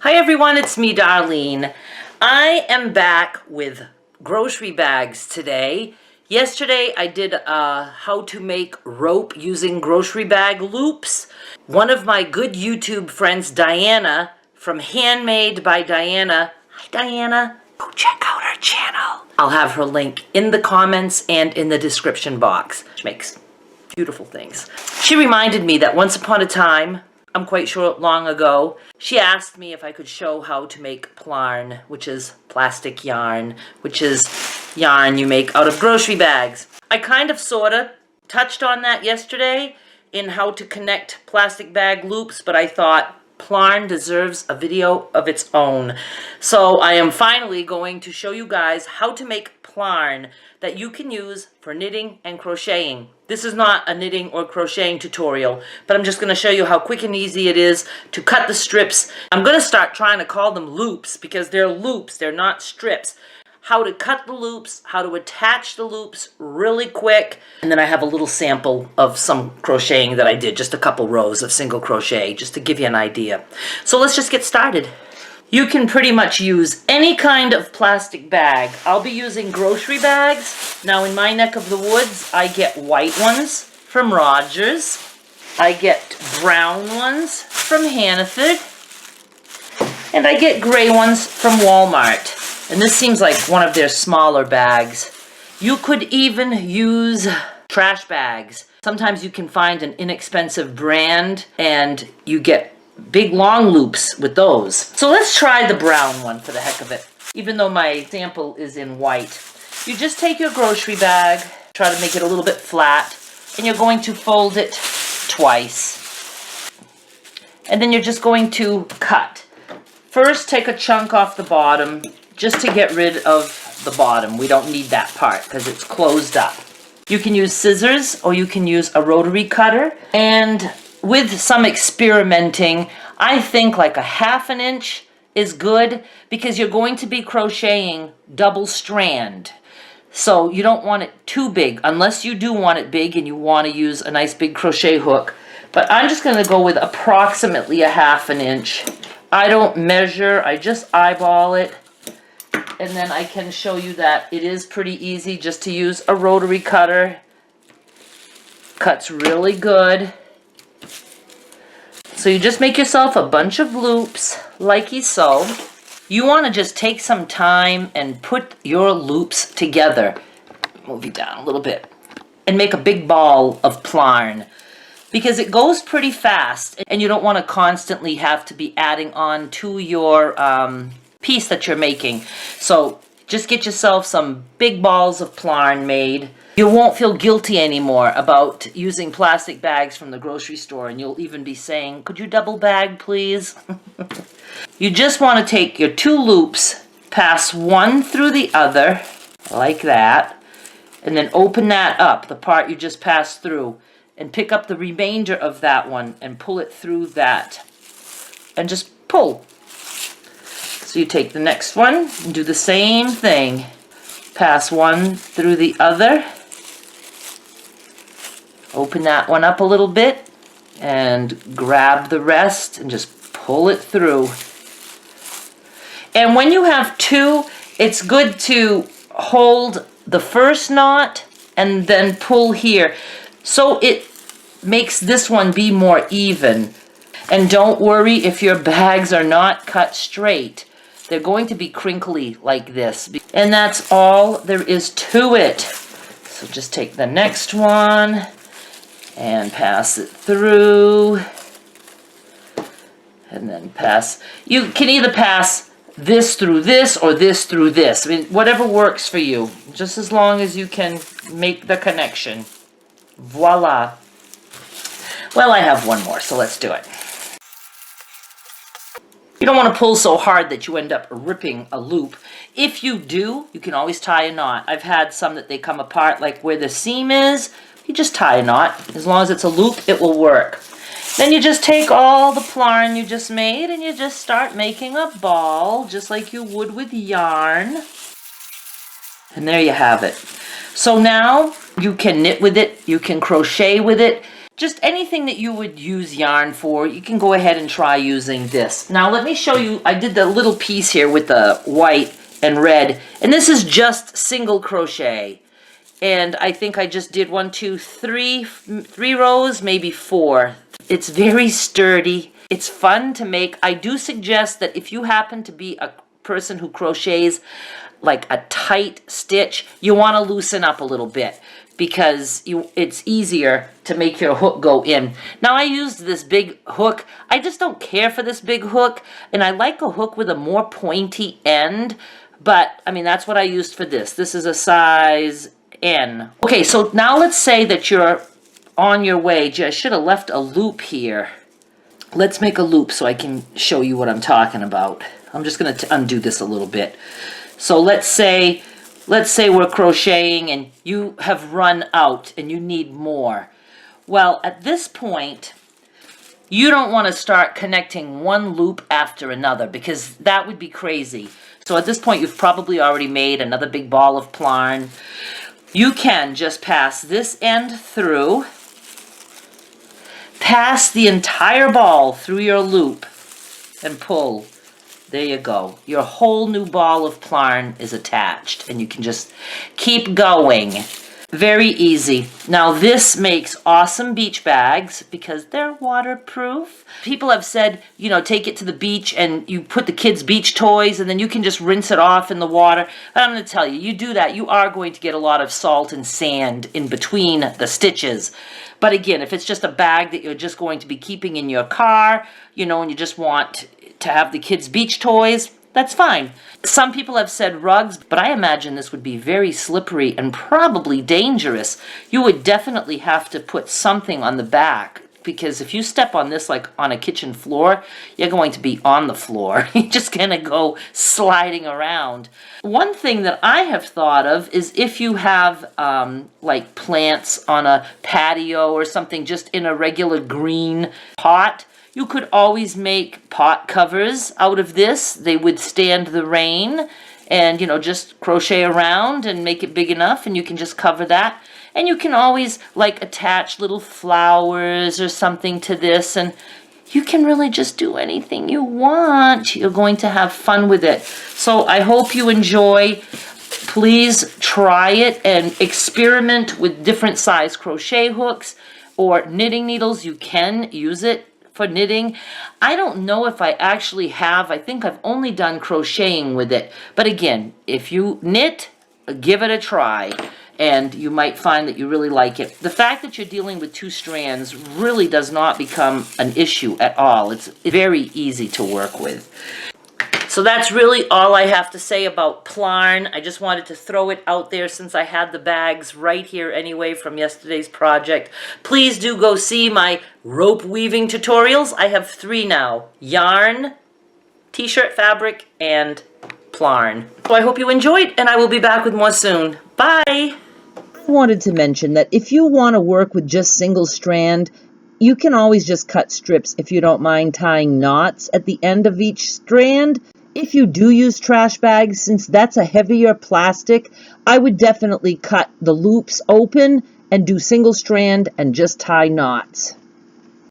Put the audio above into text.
Hi everyone, it's me, Darlene. I am back with grocery bags today. Yesterday I did how to make rope using grocery bag loops. One of my good YouTube friends, Diana, from Handmade by Diana. Hi Diana, go check out her channel. I'll have her link in the comments and in the description box. She makes beautiful things. She reminded me that once upon a time, I'm quite sure long ago, she asked me if I could show how to make Plarn, which is plastic yarn, which is yarn you make out of grocery bags. I kind of sorta touched on that yesterday in how to connect plastic bag loops, but I thought Plarn deserves a video of its own. So I am finally going to show you guys how to make Plarn that you can use for knitting and crocheting. This is not a knitting or crocheting tutorial, but I'm just going to show you how quick and easy it is to cut the strips. I'm going to start trying to call them loops because they're loops, they're not strips. How to cut the loops, how to attach the loops really quick, and then I have a little sample of some crocheting that I did, just a couple rows of single crochet, just to give you an idea. So let's just get started. You can pretty much use any kind of plastic bag. I'll be using grocery bags. Now in my neck of the woods, I get white ones from Rogers. I get brown ones from Sanford. And I get gray ones from Walmart. And this seems like one of their smaller bags. You could even use trash bags. Sometimes you can find an inexpensive brand and you get big long loops with those. So let's try the brown one for the heck of it, even though my sample is in white. You just take your grocery bag, try to make it a little bit flat, and you're going to fold it twice. And then you're just going to cut. First, take a chunk off the bottom just to get rid of the bottom. We don't need that part because it's closed up. You can use scissors or you can use a rotary cutter. And with some experimenting, I think like 1/2 inch is good because you're going to be crocheting double strand. So you don't want it too big unless you do want it big and you want to use a nice big crochet hook. But I'm just going to go with approximately 1/2 inch. I don't measure, I just eyeball it. And then I can show you that it is pretty easy just to use a rotary cutter. Cuts really good. So you just make yourself a bunch of loops, like so. You want to just take some time and put your loops together. Move you down a little bit. And make a big ball of Plarn. Because it goes pretty fast, and you don't want to constantly have to be adding on to your piece that you're making. So just get yourself some big balls of Plarn made. You won't feel guilty anymore about using plastic bags from the grocery store, and you'll even be saying, could you double bag please? You just want to take your 2 loops, pass one through the other, like that, and then open that up, the part you just passed through, and pick up the remainder of that one and pull it through that. And just pull. So you take the next one and do the same thing. Pass one through the other. Open that one up a little bit and grab the rest and just pull it through. And when you have 2, it's good to hold the first knot and then pull here. So it makes this one be more even. And don't worry if your bags are not cut straight. They're going to be crinkly like this. And that's all there is to it. So just take the next one and pass it through. And then pass. You can either pass this through this or this through this. I mean, whatever works for you. Just as long as you can make the connection. Voila. Well, I have one more, so let's do it. You don't want to pull so hard that you end up ripping a loop. If you do, you can always tie a knot. I've had some that they come apart, like where the seam is. You just tie a knot. As long as it's a loop, it will work. Then you just take all the Plarn you just made and you just start making a ball, just like you would with yarn. And there you have it. So now you can knit with it, you can crochet with it. just anything that you would use yarn for, you can go ahead and try using this. Now let me show you, I did the little piece here with the white and red, and this is just single crochet. And I think I just did 1, 2, 3 rows, maybe 4. It's very sturdy. It's fun to make. I do suggest that if you happen to be a person who crochets like a tight stitch, you want to loosen up a little bit, because it's easier to make your hook go in. Now I used this big hook. I just don't care for this big hook, and I like a hook with a more pointy end, but I mean, that's what I used for this. This is a size N. Okay, so now let's say that you're on your way. I should have left a loop here. Let's make a loop so I can show you what I'm talking about. I'm just going to undo this a little bit. So let's say we're crocheting and you have run out and you need more. Well, at this point, you don't want to start connecting one loop after another, because that would be crazy. So at this point, you've probably already made another big ball of Plarn. You can just pass this end through, pass the entire ball through your loop, and pull. There you go. Your whole new ball of Plarn is attached, and you can just keep going. Very easy. Now this makes awesome beach bags because they're waterproof. People have said, you know, take it to the beach and you put the kids' beach toys and then you can just rinse it off in the water. But I'm going to tell you, you do that, you are going to get a lot of salt and sand in between the stitches. But again, if it's just a bag that you're just going to be keeping in your car, you know, and you just want to have the kids' beach toys, that's fine. Some people have said rugs, but I imagine this would be very slippery and probably dangerous. You would definitely have to put something on the back, because if you step on this like on a kitchen floor, you're going to be on the floor. You're just going to go sliding around. One thing that I have thought of is if you have like plants on a patio or something, just in a regular green pot, you could always make pot covers out of this. They withstand the rain, and, you know, just crochet around and make it big enough and you can just cover that. And you can always like attach little flowers or something to this, and you can really just do anything you want. You're going to have fun with it. So I hope you enjoy. Please try it and experiment with different size crochet hooks or knitting needles. You can use it for knitting. I don't know if I actually have. I think I've only done crocheting with it. But again, if you knit, give it a try, and you might find that you really like it. The fact that you're dealing with 2 strands really does not become an issue at all. It's very easy to work with. So that's really all I have to say about Plarn. I just wanted to throw it out there since I had the bags right here anyway from yesterday's project. Please do go see my rope weaving tutorials. I have 3 now: yarn, t-shirt fabric, and Plarn. So I hope you enjoyed, and I will be back with more soon. Bye! I wanted to mention that if you want to work with just single strand, you can always just cut strips if you don't mind tying knots at the end of each strand. If you do use trash bags, since that's a heavier plastic, I would definitely cut the loops open and do single strand and just tie knots.